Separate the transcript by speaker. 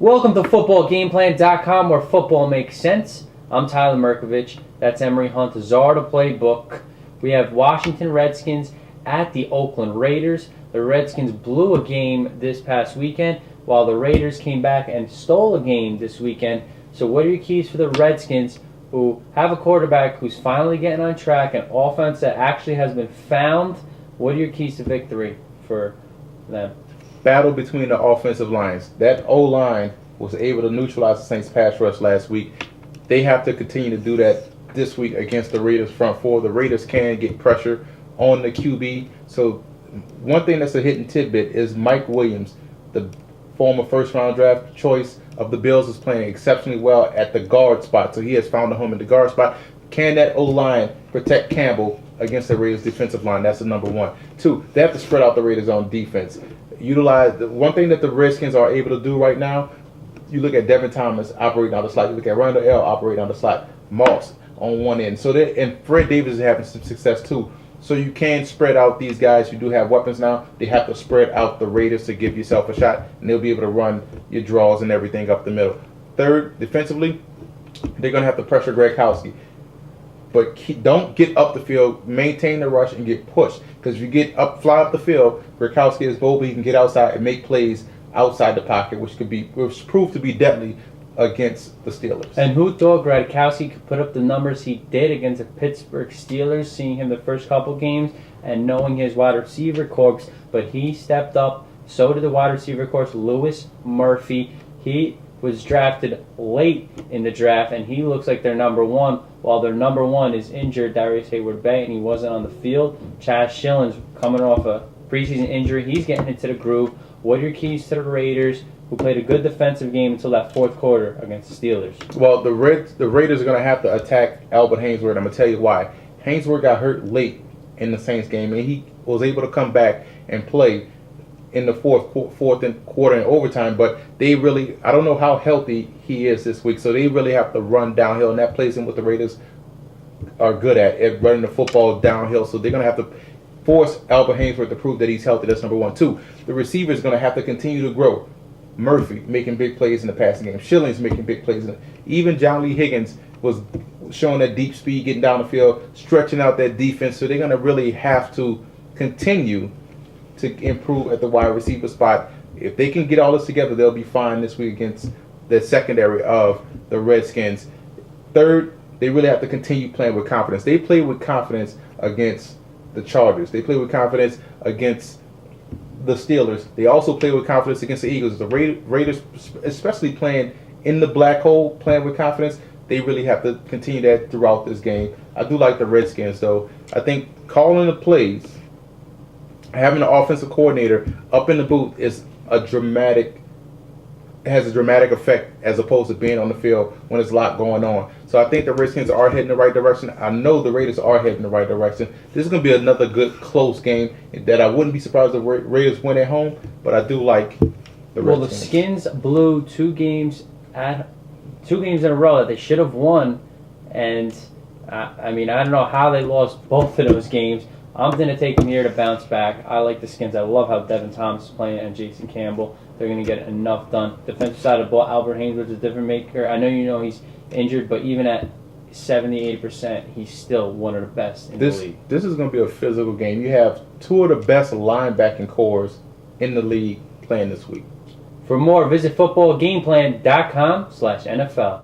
Speaker 1: Welcome to footballgameplan.com, where football makes sense. I'm Tyler Merkovich. That's Emery Hunt, Czar to Playbook. We have Washington Redskins at the Oakland Raiders. The Redskins blew a game this past weekend, while the Raiders came back and stole a game this weekend. So what are your keys for the Redskins, who have a quarterback who's finally getting on track, an offense that actually has been found? What are your keys to victory for them?
Speaker 2: Battle between the offensive lines. That O-line was able to neutralize the Saints pass rush last week. They have to continue to do that this week against the Raiders front four. The Raiders can get pressure on the QB. So one thing that's a hidden tidbit is Mike Williams, the former first-round draft choice of the Bills, is playing exceptionally well at the guard spot. So he has found a home in the guard spot. Can that O-line protect Campbell against the Raiders' defensive line? That's the number one. Two, they have to spread out the Raiders on defense. Utilize the one thing that the Redskins are able to do right now. You look at Devin Thomas operating down the slot. You look at Randall L operating down the slot. Moss on one end. So and Fred Davis is having some success too. So you can spread out these guys. You do have weapons now. They have to spread out the Raiders to give yourself a shot, and they'll be able to run your draws and everything up the middle. Third, defensively, they're going to have to pressure Gronkowski. But don't get up the field, maintain the rush, and get pushed. Because if you fly up the field, Gronkowski is bold, he can get outside and make plays outside the pocket, which proved to be deadly against the Steelers.
Speaker 1: And who thought Gronkowski could put up the numbers he did against the Pittsburgh Steelers, seeing him the first couple games and knowing his wide receiver corps? But he stepped up. So did the wide receiver corps, Louis Murphy. He was drafted late in the draft, and he looks like their number one, while their number one is injured, Darius Hayward-Bay, and he wasn't on the field. Chaz Schillen's coming off a preseason injury. He's getting into the groove. What are your keys to the Raiders, who played a good defensive game until that fourth quarter against the Steelers?
Speaker 2: Well, the Raiders are going to have to attack Albert Haynesworth. I'm going to tell you why. Haynesworth got hurt late in the Saints game, and he was able to come back and play in the fourth quarter and overtime, but they really, I don't know how healthy he is this week, so they really have to run downhill, and that plays in what the Raiders are good at running the football downhill, so they're going to have to force Albert Haynesworth to prove that he's healthy. That's number one. Two, the receiver is going to have to continue to grow. Murphy making big plays in the passing game. Schilling's making big plays. Even John Lee Higgins was showing that deep speed, getting down the field, stretching out that defense, so they're going to really have to continue to improve at the wide receiver spot. If they can get all this together, they'll be fine this week against the secondary of the Redskins. Third, they really have to continue playing with confidence. They played with confidence against the Chargers. They played with confidence against the Steelers. They also played with confidence against the Eagles. The Raiders, especially playing in the black hole, playing with confidence, they really have to continue that throughout this game. I do like the Redskins, though. I think calling the plays, having an offensive coordinator up in the booth has a dramatic effect as opposed to being on the field when there's a lot going on. So I think the Redskins are heading in the right direction. I know the Raiders are heading in the right direction. This is going to be another good, close game that I wouldn't be surprised if the Raiders win at home, but I do like the Redskins.
Speaker 1: Well, the Skins blew two games in a row that they should have won, and I don't know how they lost both of those games. I'm going to take them here to bounce back. I like the Skins. I love how Devin Thomas is playing and Jason Campbell. They're going to get enough done. Defensive side of the ball, Albert Haynesworth is a different maker. I know he's injured, but even at 70-80%, he's still one of the best in the league.
Speaker 2: This is going to be a physical game. You have two of the best linebacking cores in the league playing this week.
Speaker 1: For more, visit footballgameplan.com/NFL.